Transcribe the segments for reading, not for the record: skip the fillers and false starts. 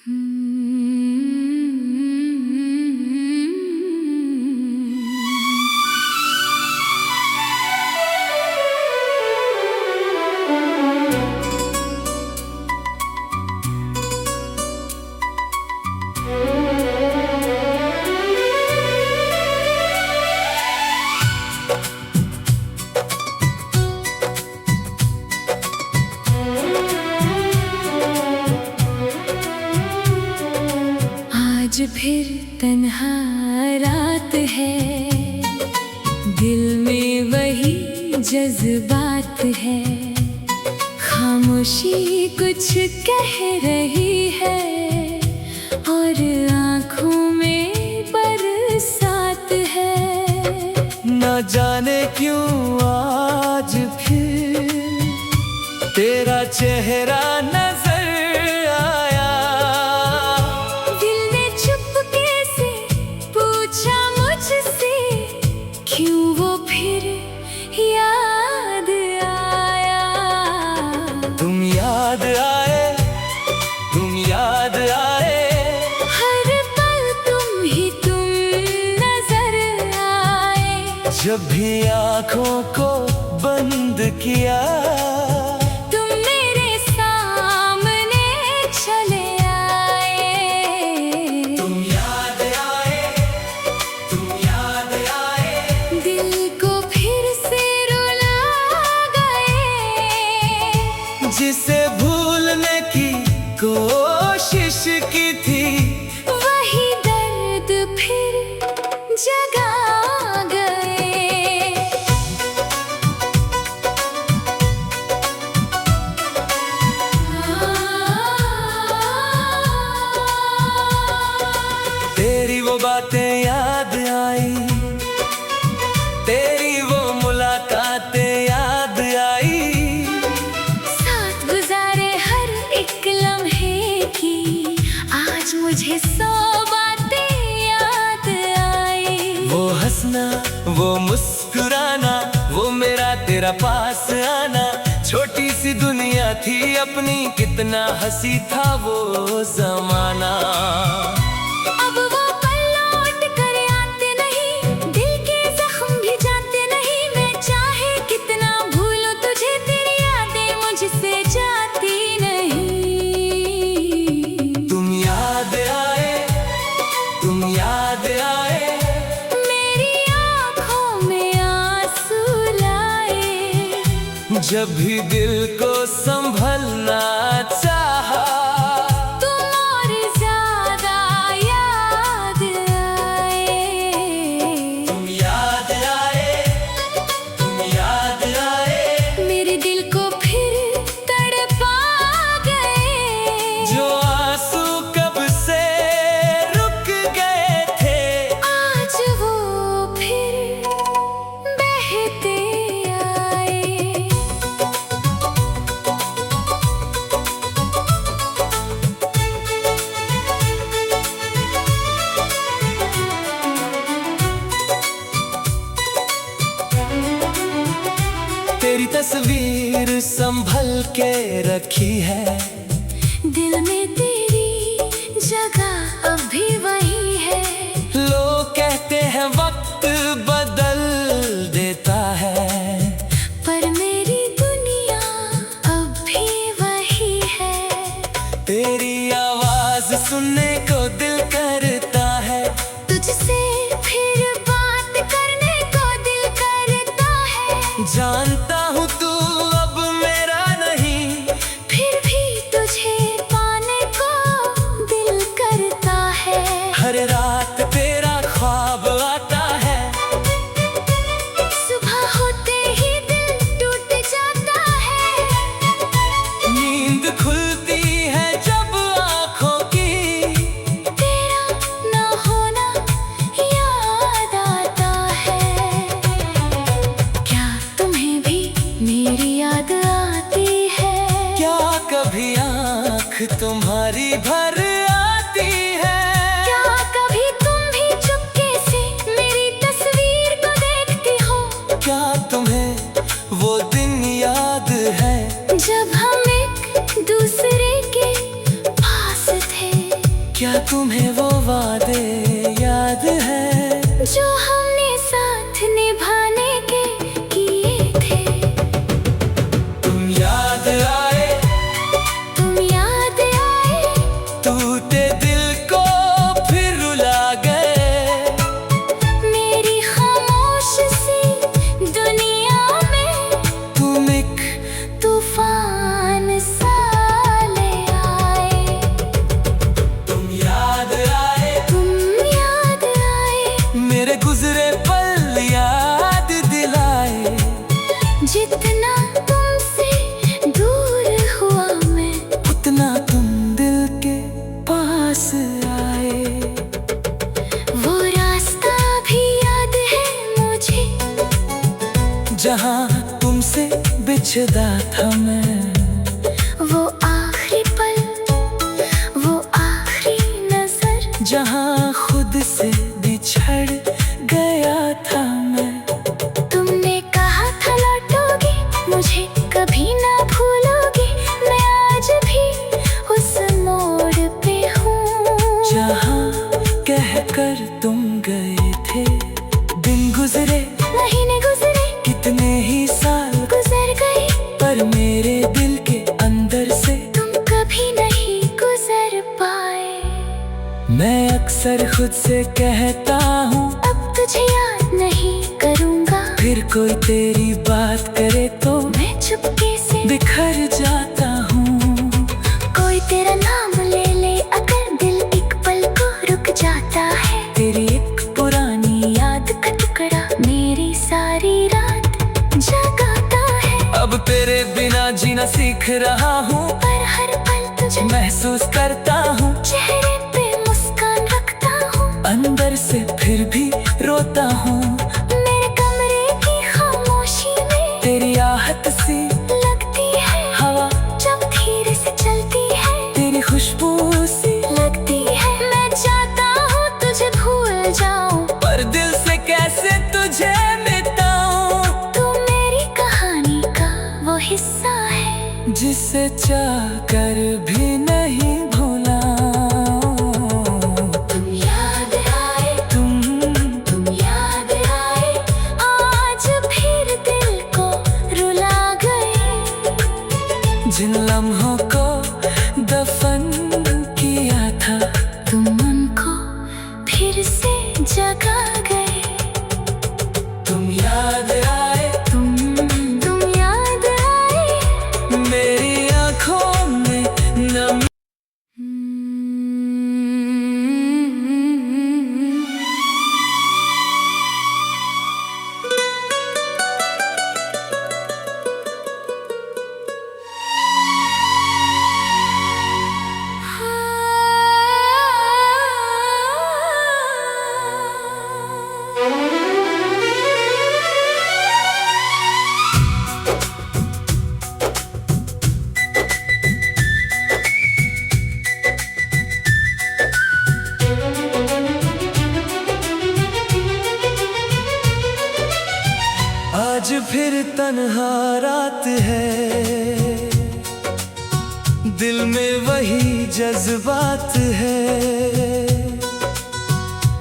आज फिर तन्हा रात है, दिल में वही जज्बात है। खामोशी कुछ कह रही है और आँखों में बरसात है। न जाने क्यों आज फिर तेरा चेहरा नजर आया। दिल ने चुपके से पूछा मुझसे, क्यों वो फिर याद आया। तुम याद आए, तुम याद आए, हर पल तुम नजर आए। जब भी आँखों को बंद किया तुम मेरे सामने चले आए। तुम याद आए, तुम याद आए, दिल को फिर से रुला गए। जिसे भूलने की कोशिश की थी वही दर्द फिर जगा गए। तेरी वो बातें याद आई, तेरी वो मुलाकातें याद आई। साथ गुजारे हर एक लम्हे की आज मुझे 100 बातें याद आई। वो हंसना, वो मुस्कुराना, वो मेरा तेरा पास आना। छोटी सी दुनिया थी अपनी, कितना हंसी था वो जमाना। अब वो पल लौट कर आते नहीं, दिल के जख्म भी जाते नहीं। मैं चाहे कितना भूलूं तुझे, तेरी यादें मुझसे जाती नहीं। तुम याद आए, तुम याद आए, मेरी आँखों में आंसू लाए। जब भी दिल को संभलना चाहा तुम और ज्यादा याद आए। तुम याद आए, तुम याद आए, मेरे दिल को फिर तड़पा गए। जो आंसू कब से रुक गए थे आज वो फिर बहते आए। तेरी तस्वीर संभल के रखी है, दिल में तेरी जगह अब भी वही है। लोग कहते हैं वक्त बदल देता है, पर मेरी दुनिया अब भी वही है। तेरी आवाज सुनने को दिल करता है। तुझसे फिर बात करने को दिल करता है। जानता हूँ तू अब मेरा नहीं, फिर भी तुझे पाने को दिल करता है। हर रात तेरा ख्वाब आता है। सुबह होते ही दिल टूट जाता है। नींद खुलती है जब आँखों की, तेरा ना होना याद आता है। क्या तुम्हें भी मेरी याद आती है? क्या कभी आँख तुम्हारी भर आती है? क्या कभी तुम भी चुपके से मेरी तस्वीर को देखती हो? क्या तुम्हें वो दिन याद है जब हम एक दूसरे के पास थे। क्या तुम्हें वो वादे याद है जो हमने साथ निभाने के किए थे? तुम याद आए, तुम याद आए, टूटे दिल को फिर रुला गए। मेरी खामोश सी दुनिया में तुम एक तूफान सा ले आए। तुम याद आए, तुम याद आए, मेरे गुजरे पल याद दिलाए। जितना तुमसे दूर हुआ मैं, उतना तुम दिल के पास आए। वो रास्ता भी याद है मुझे, जहाँ तुमसे बिछड़ा था मैं। वो आखिरी पल, वो आखिरी नजर, जहाँ खुद से बिछड़ गया था मैं। तुमने कहा था लौटोगी, मुझे कभी ना भूलोगी। मैं आज भी उस मोड़ पे हूँ, जहाँ कहकर तुम गए थे। दिन गुजरे, महीने गुजरे, कितने ही साल, गुजर गए, पर मेरे दिल के अंदर से तुम कभी नहीं गुजर पाए। मैं अक्सर खुद से कहता हूँ, अब तुझे याद नहीं करूँगा। फिर कोई तेरी बात करे तो मैं चुपके से बिखर जाता हूँ। कोई तेरा नाम ले ले, अगर दिल एक पल को रुक जाता है। तेरी एक पुरानी याद का टुकड़ा मेरी सारी रात जगाता है। अब तेरे बिना जीना सीख रहा हूँ, पर हर पल तुझे महसूस करता हूँ। चेहरे पे मुस्कान रखता हूँ, अंदर से फिर भी रोता हूँ। मेरे कमरे की खामोशी में तेरी आहट सी लगती है हवा, जब धीरे से चलती है। तेरी खुशबू सी, लगती है मैं चाहता हूँ तुझे भूल जाऊं, पर दिल से कैसे तुझे मिटाऊं। तू मेरी कहानी का वो हिस्सा है, जिसे चाह कर भी नहीं भूला। तुम याद आए, तुम याद आए, आज फिर दिल को रुला गए। जिन लम्हों को दफन किया था, तुम उनको फिर से जगा गए। तुम याद आए, तुम याद आए, मेरी आंखों में नम। आज फिर तन्हा रात है, दिल में वही जज्बात है।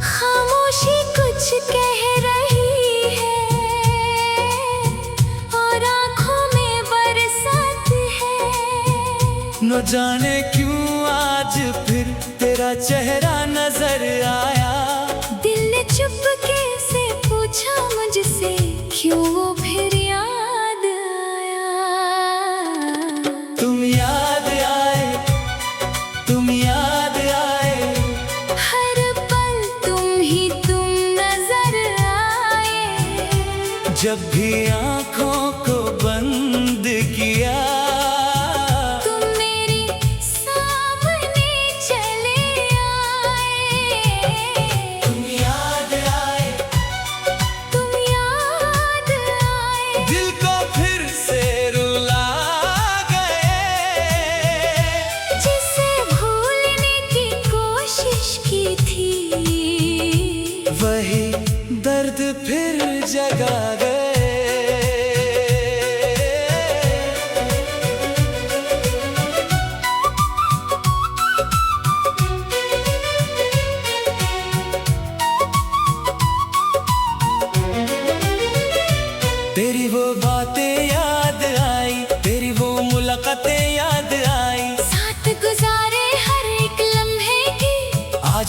खामोशी कुछ कह रही है और आँखों में बरसात है। न जाने क्यों आज फिर तेरा चेहरा नजर आया। दिल ने चुपके से पूछा मुझसे, क्यों वो फिर याद आया। तुम याद आए, तुम याद आए, हर पल तुम नजर आए। जब भी आंखों को बंद किया। तुम मेरे सामने चले आए। तुम याद आए, तुम याद आए, दिल को फिर से रुला गए। जिसे भूलने की कोशिश की थी, वही दर्द फिर जगा गए।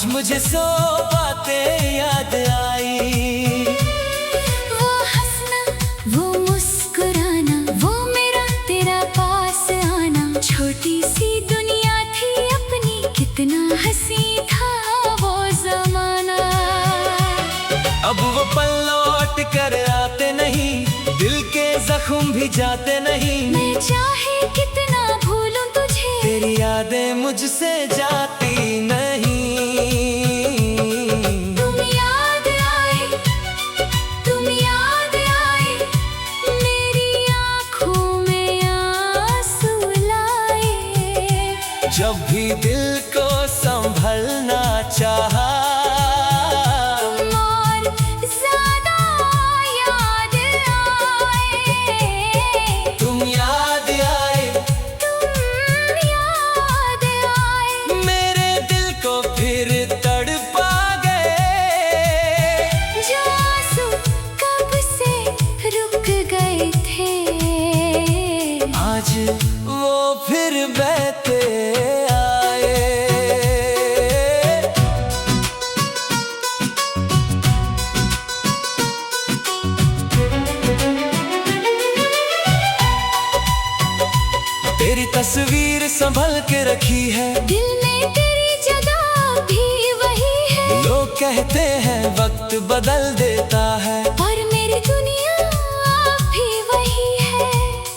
मुझे सो बातें याद आई। वो हंसना, वो मुस्कुराना, वो मेरा तेरा पास आना, छोटी सी दुनिया थी अपनी, कितना हंसी था वो जमाना। अब वो पल लौट कर आते नहीं, दिल के जख्म भी जाते नहीं। मैं चाहे कितना भूलूं तुझे, तेरी यादें मुझसे जाती नहीं। तुम याद आए, तुम याद आए, मेरी आँखों में आंसू लाए। जब भी दिल को संभलना चाहा, तुम और ज़्यादा याद आए। तुम याद आए, तुम याद आए, मेरे दिल को फिर तड़पा गए। जो आंसू कब से रुक गए थे, आज वो फिर बहते आए। तेरी तस्वीर संभल के रखी है, दिल में तेरी जगह भी वही है। लोग कहते हैं वक्त बदल देता है, और मेरी दुनिया भी वही है।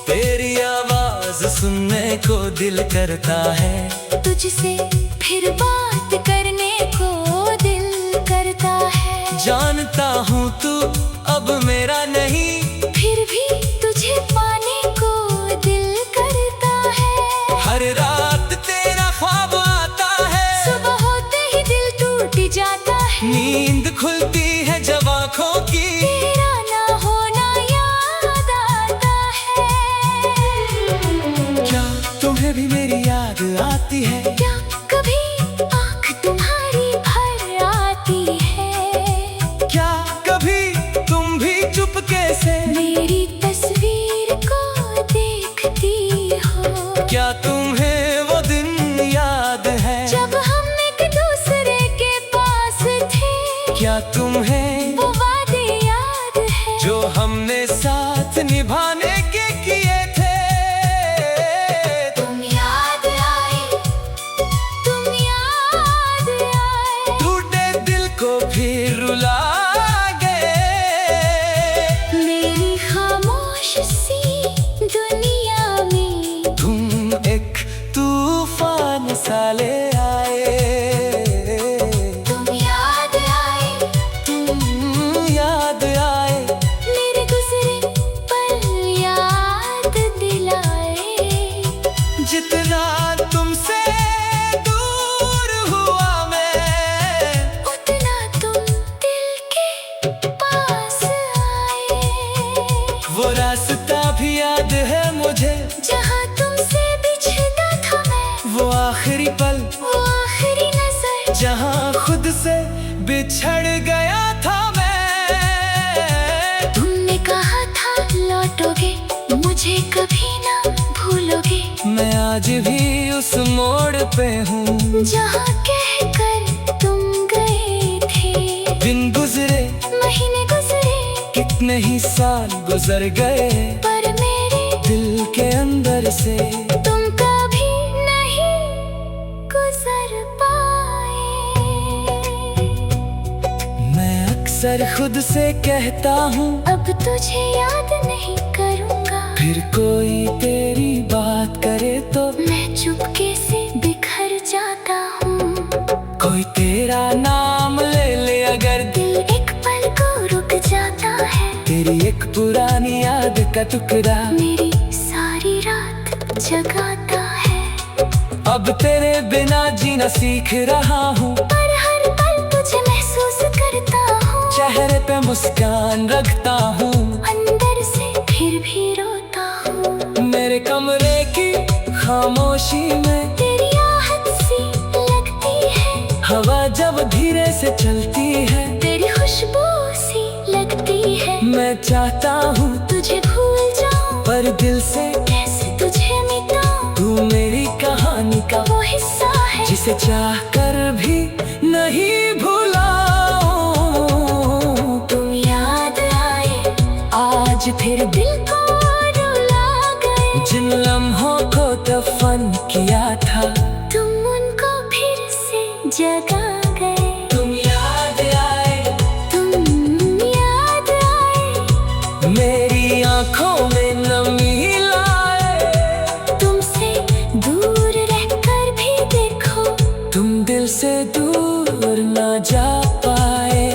तेरी आवाज सुनने को दिल करता है, तुझसे फिर बात करने को दिल करता है। जानता हूँ तू अब मेरा नहीं, फिर भी तुझे पाने को दिल करता है। हर रात तेरा ख्वाब आता है, सुबह होते ही दिल टूट जाता है। नींद खुलती है जब आँखों की, तेरा ना होना याद आता है। क्या तुम्हें भी मेरी याद आती है? क्या कभी आँख तुम्हारी भर आती है? क्या कभी तुम भी चुपके से मेरी तस्वीर को देखती हो? क्या तुम्हें वो दिन याद है जब हम एक दूसरे के पास थे, क्या तुम्हें वो वादे याद है जो हमने साथ निभाने के किए थे? तुम याद आए, तुम याद आए, टूटे दिल को फिर रुला गए। मेरी खामोश सी दुनिया में तुम एक तूफान सा ले आए। तुम याद आए, तुम याद आए, मेरे गुजरे पल याद दिलाए। जितना तुमसे दूर हुआ मैं, उतना तुम दिल के पास आए। वो रास्ता भी याद है मुझे, जहाँ तुमसे बिछड़ा था मैं, वो आखिरी पल वो आखिरी नजर, जहाँ खुद से बिछड़ गया था मैं। तुमने कहा था लौटोगे, मुझे कभी ना भूलोगे। मैं आज भी उस मोड़ पे हूँ, जहाँ कहकर तुम गए थे। दिन गुजरे, महीने गुजरे, कितने ही साल गुजर गए, पर मेरे दिल के अंदर से तुम कभी नहीं गुजर पाए। मैं अक्सर खुद से कहता हूँ, अब तुझे याद नहीं करूँगा। फिर कोई तेरी बात करे तो मैं चुपके से बिखर जाता हूँ। कोई तेरा नाम ले ले अगर, दिल एक पल को रुक जाता है। तेरी एक पुरानी याद का टुकड़ा मेरी सारी रात जगाता है। अब तेरे बिना जीना सीख रहा हूँ, पर हर पल तुझे महसूस करता हूँ। चेहरे पे मुस्कान रखता हूँ, अंदर से फिर भी रोता हूँ। मेरे कमरे की खामोशी में तेरी आहट सी लगती है, हवा जब धीरे से चलती है, तेरी खुशबू सी लगती है। मैं चाहता हूँ तुझे भूल जाऊं, पर दिल से कैसे तुझे मिटाऊं। तू मेरी कहानी का वो हिस्सा है जिसे चाह कर भी नहीं भुलाऊं। तुम याद आए आज फिर दिल को रुला गए। जिन लम्हों को दफन किया था तुम उनको फिर से जगा गए। तुम याद आए, तुम याद आए, मेरी आंखों में नमी लाए। तुमसे दूर रहकर भी देखो, तुम दिल से दूर ना जा पाए।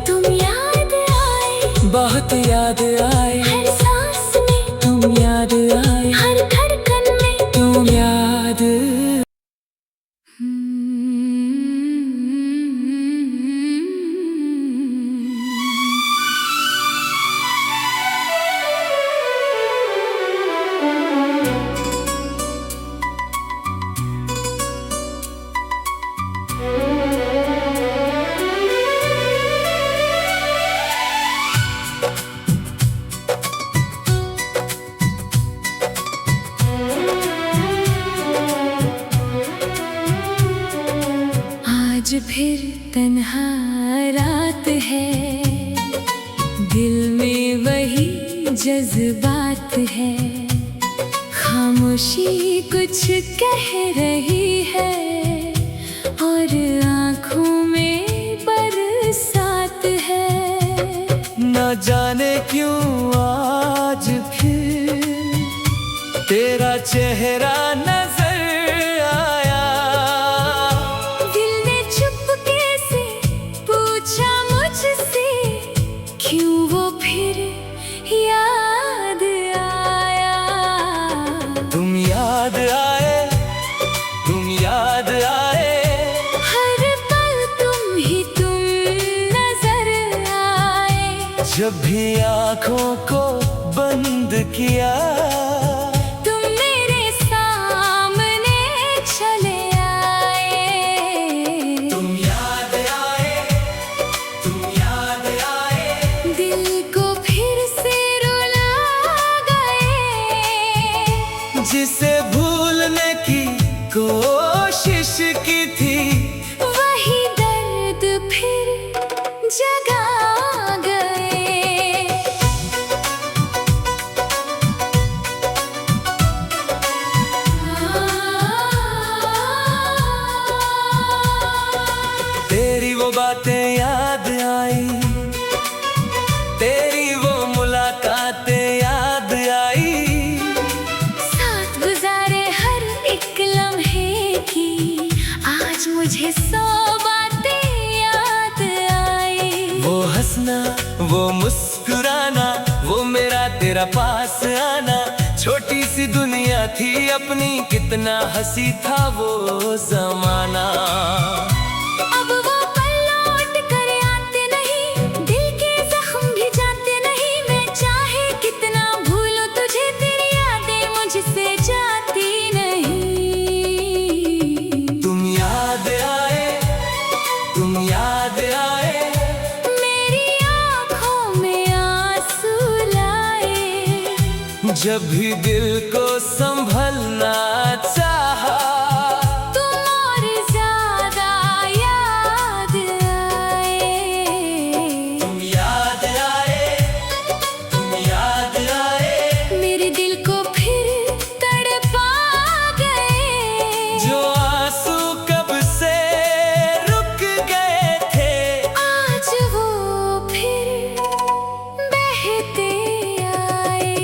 तुम याद आए, बहुत याद आए, हर सांस में तुम याद आए, हर धड़कन में तुम याद। आज फिर तन्हा रात है, दिल में वही जज्बात है। खामोशी कुछ कह रही है और आँखों में बरसात है। न जाने क्यों आज फिर तेरा चेहरा नजर आया। दिल ने चुपके से पूछा मुझसे, क्यों वो फिर याद आया। तुम याद आए, तुम याद आए, हर पल तुम नजर आए। जब भी आँखों को बंद किया तुम मेरे सामने चले आए। तुम याद आए, तुम याद आए, दिल को फिर से रुला गए। जिसे भूलने की कोशिश की थी वही दर्द फिर जगा गए। तेरी वो बातें याद आई, तेरी वो मुलाकातें याद आई। साथ गुजारे हर एक लम्हे की आज मुझे 100 बातें याद आई। वो हंसना, वो मुस्कुराना, वो मेरा तेरा पास आना। छोटी सी दुनिया थी अपनी, कितना हंसी था वो जमाना। अब वो पल लौट कर आते नहीं, दिल के जख्म भी जाते नहीं। मैं चाहे कितना भूलूं तुझे, तेरी यादें मुझसे जाती नहीं। तुम याद आए, तुम याद आए, मेरी आँखों में आंसू लाए। जब भी दिल को संभलना चाहा तुम और ज्यादा याद आए। तुम याद आए, तुम याद आए, मेरे दिल को फिर तड़पा गए। जो आंसू कब से रुक गए थे आज वो फिर बहते आए।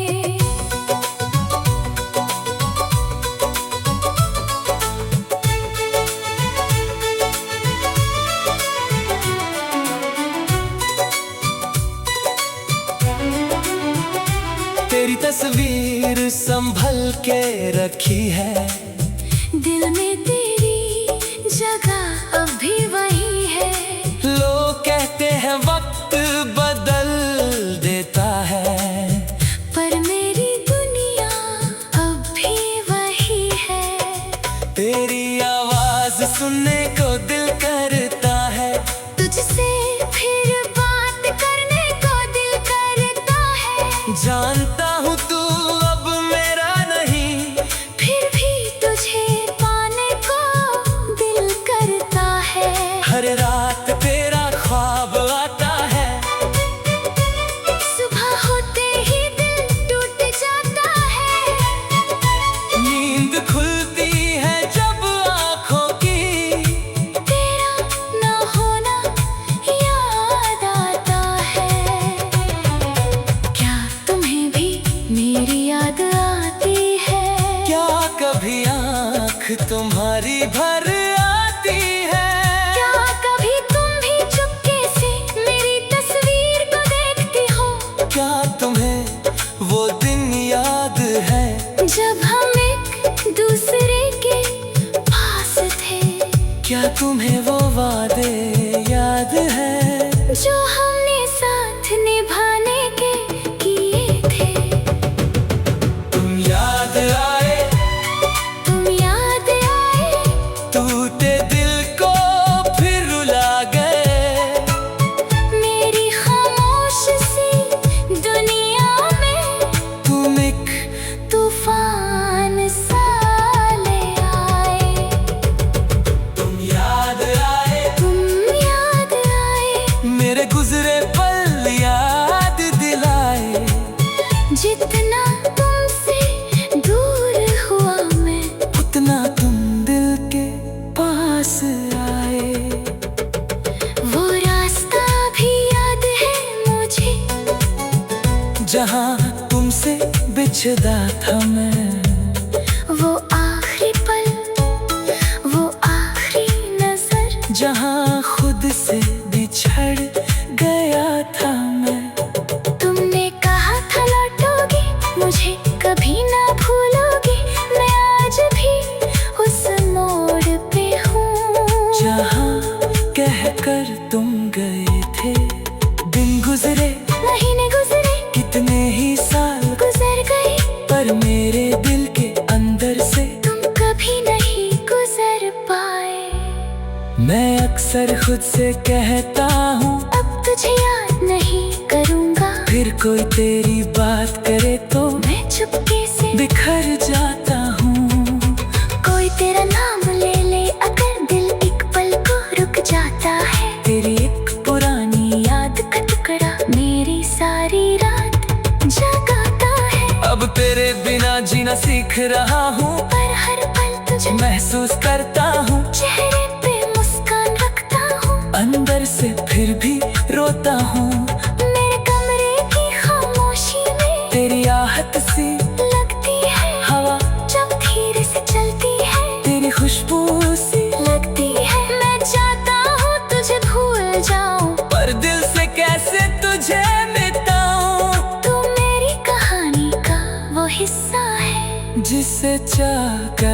तेरी तस्वीर संभल के रखी है, दिल में तेरी जगह अब भी वही है। लोग कहते हैं वक्त बदल देता है, पर मेरी दुनिया अब भी वही है। तेरी आवाज सुनने को दिल करता है, तुझसे फिर बात करने को दिल करता है। जानता हूँ तू अब मेरा नहीं, फिर भी तुझे पाने को दिल करता है। हर रात तुम्हारी भर आती है। क्या कभी तुम भी चुपके से मेरी तस्वीर को देखती हो? क्या तुम्हें वो दिन याद है जब हम एक दूसरे के पास थे? क्या तुम्हें वो वादे याद है जो हमने साथ निभाने के किए थे? तुम याद आए, तुम याद आए, टूटे दिल को फिर रुला गए। मेरी खामोश सी दुनिया में तुम एक तूफान सा ले आए। तुम याद आए, तुम याद आए, मेरे गुजरे पल याद दिलाए। जितना तुमसे दूर हुआ मैं, उतना तुम दिल के पास आए। वो रास्ता भी याद है मुझे, जहाँ तुमसे बिछड़ा था मैं। वो आखिरी पल, वो आखिरी नजर, जहाँ खुद से बिछड़ गया था मैं। तुमने कहा था लौटोगी, मुझे कभी ना भूलोगी। मैं आज भी उस मोड़ पे हूँ जहाँ कहकर तुम गए थे। दिन गुजरे, महीने गुजरे, कितने ही साल, गुजर गए, पर मेरे दिल के अंदर से तुम कभी नहीं गुजर पाए। मैं अक्सर खुद से कहता हूँ, अब तुझे याद नहीं करूँगा। फिर कोई तेरी बात करे तो मैं चुपके से बिखर जाता हूँ। कोई तेरा नाम ले ले, अगर दिल एक पल को रुक जाता है। तेरी एक पुरानी याद का टुकड़ा मेरी सारी रात जगाता है। अब तेरे बिना जीना सीख रहा हूँ, पर हर पल तुझे महसूस करता हूँ। चेहरे पे मुस्कान रखता हूँ, अंदर से फिर भी रोता हूँ। मेरे कमरे की खामोशी में तेरी आहट सी लगती है हवा, जब धीरे से चलती है। तेरी खुशबू सी लगती है मैं चाहता हूँ तुझे भूल जाऊं, पर दिल से कैसे तुझे मिटाऊं। तू मेरी कहानी का वो हिस्सा है जिसे चाह कर